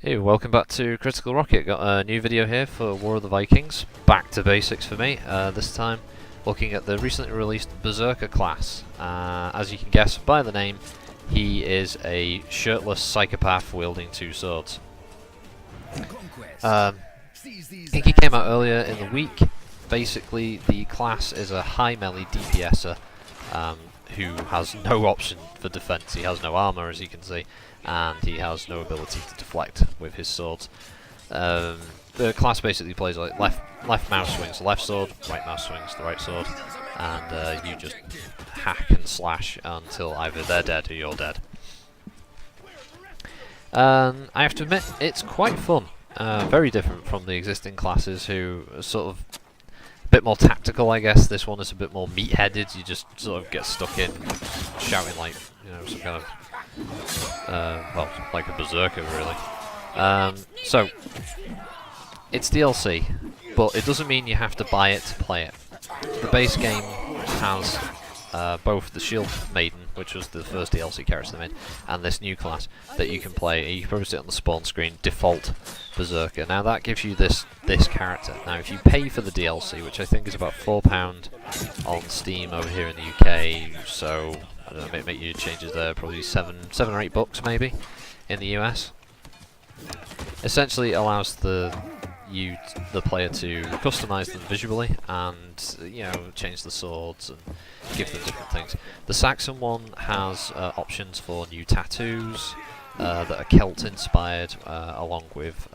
Hey, welcome back to Critical Rocket. Got a new video here for War of the Vikings. Back to basics for me. This time looking at the recently released Berserker class. As you can guess by the name, he is a shirtless psychopath wielding two swords. I think he came out earlier in the week. Basically, the class is a high melee DPSer who has no option for defense. He has no armor, as you can see, and he has no ability to deflect with his swords. The class basically plays like left mouse swings the left sword, right mouse swings the right sword, and you just hack and slash until either they're dead or you're dead. I have to admit, it's quite fun. Very different from the existing classes, who are sort of a bit more tactical, I guess. This one is a bit more meat-headed. You just sort of get stuck in, shouting like, you know, some kind of well, like a berserker, really. So it's DLC, but it doesn't mean you have to buy it to play it. The base game has both the Shield Maiden, which was the first DLC character they made, and this new class that you can play. You can probably see it on the spawn screen, default Berserker. Now that gives you this character. Now if you pay for the DLC, which I think is about £4 on Steam over here in the UK, so I don't know, make your changes there, probably seven or $8 maybe in the US. Essentially, it allows the player to customize them visually and, you know, change the swords and give them different things. The Saxon one has options for new tattoos that are Celt inspired, along with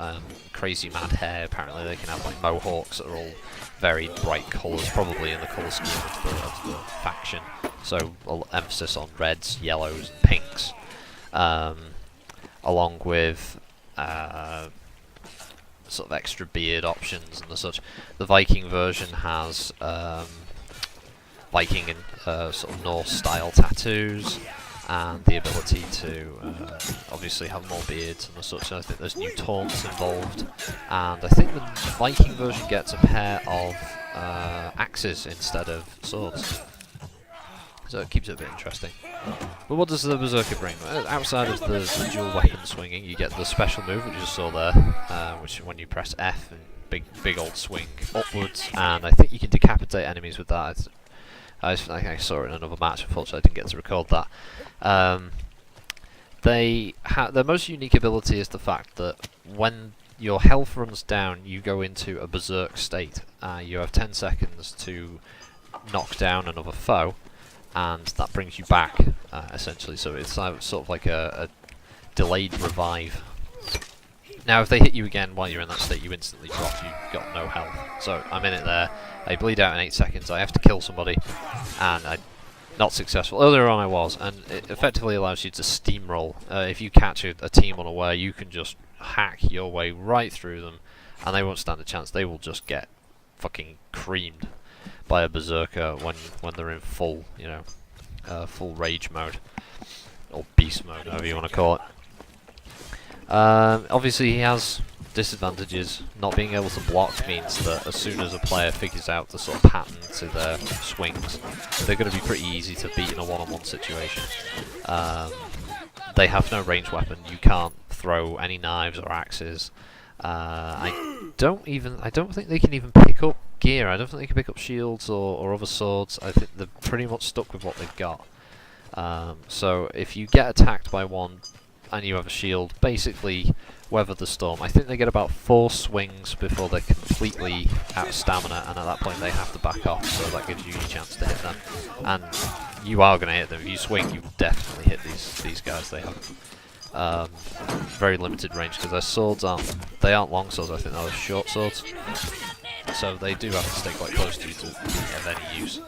crazy mad hair. Apparently they can have like mohawks that are all very bright colours, probably in the colour scheme of the faction. So emphasis on reds, yellows, and pinks, along with sort of extra beard options and such. The Viking version has Viking and sort of Norse style tattoos, and the ability to obviously have more beards and such. I think there's new taunts involved, and I think the Viking version gets a pair of axes instead of swords. So it keeps it a bit interesting. But what does the Berserker bring? Outside of the dual weapon swinging, you get the special move, which you just saw there, which when you press F, and big old swing upwards, and I think you can decapitate enemies with that. I think I saw it in another match. Unfortunately, I didn't get to record that. Their most unique ability is the fact that when your health runs down, you go into a berserk state. You have 10 seconds to knock down another foe, and that brings you back, essentially. So it's sort of like a delayed revive. Now if they hit you again while you're in that state, you instantly drop. You've got no health. So I'm in it there, I bleed out in 8 seconds, I have to kill somebody, and I'm not successful. Earlier on I was, and it effectively allows you to steamroll. If you catch a team unaware, you can just hack your way right through them, and they won't stand a chance. They will just get fucking creamed by a berserker when they're in full, you know, full rage mode, or beast mode, however you want to call it. Obviously he has disadvantages. Not being able to block means that as soon as a player figures out the sort of pattern to their swings, they're going to be pretty easy to beat in a one-on-one situation. They have no ranged weapon. You can't throw any knives or axes. I don't think they can even pick up gear. I don't think they can pick up shields or other swords. I think they're pretty much stuck with what they've got. So if you get attacked by one and you have a shield, basically weather the storm. I think they get about 4 swings before they're completely out of stamina, and at that point they have to back off, so that gives you a chance to hit them. And you are going to hit them. If you swing, you definitely hit these guys. They have very limited range, because their swords aren't long swords. I think they're short swords, so they do have to stay quite close to you to be of any use.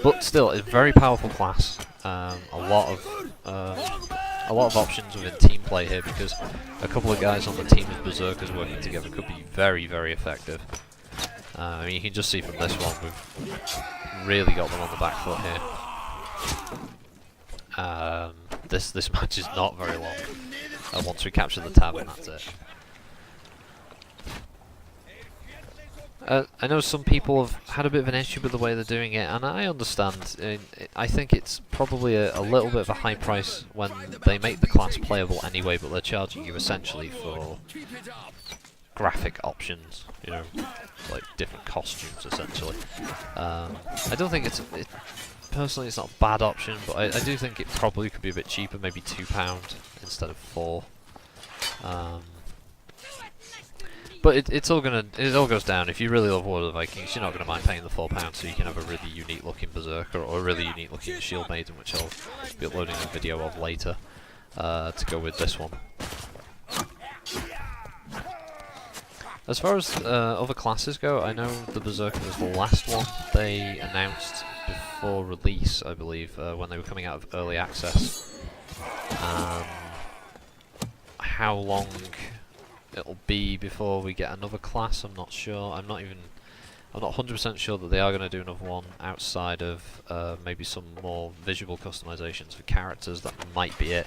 But still, it's a very powerful class. A lot of options within team play here, because a couple of guys on the team of Berserkers working together could be very, very effective. I mean, you can just see from this one, we've really got them on the back foot here. This match is not very long. Once we capture the tab, and that's it. I know some people have had a bit of an issue with the way they're doing it, and I understand. I think it's probably a little bit of a high price when they make the class playable anyway, but they're charging you essentially for graphic options, you know, like different costumes essentially. I don't think personally it's not a bad option, but I do think it probably could be a bit cheaper, maybe £2 instead of £4. But it all goes down. If you really love War of the Vikings, you're not going to mind paying the £4 so you can have a really unique looking Berserker or a really unique looking Shield Maiden, which I'll be uploading a video of later to go with this one. As far as other classes go, I know the Berserker was the last one they announced before release, I believe, when they were coming out of early access. How long it'll be before we get another class, I'm not sure. I'm not 100% sure that they are going to do another one outside of maybe some more visual customizations for characters. That might be it.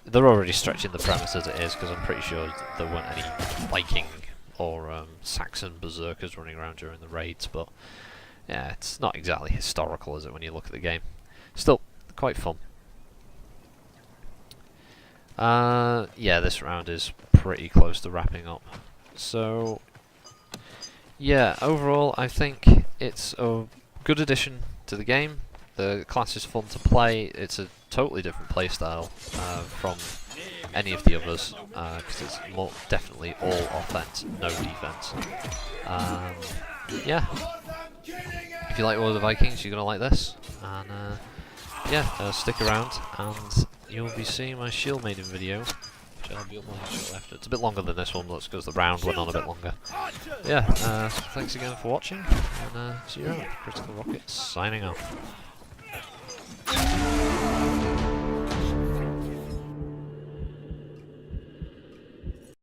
They're already stretching the premise as it is, because I'm pretty sure there weren't any Viking or Saxon Berserkers running around during the raids, but yeah, it's not exactly historical, is it, when you look at the game? Still, quite fun. Yeah, this round is pretty close to wrapping up. So, yeah, overall I think it's a good addition to the game. The class is fun to play. It's a totally different playstyle from any of the others, because it's definitely all offense, no defense. Yeah, if you like War of the Vikings, you're gonna like this, and yeah, stick around, and you'll be seeing my Shield Maiden video, which I'll be uploading shortly after. It's a bit longer than this one, that's because the round went on a bit longer. Yeah, thanks again for watching, and see you around. Critical Rocket signing off.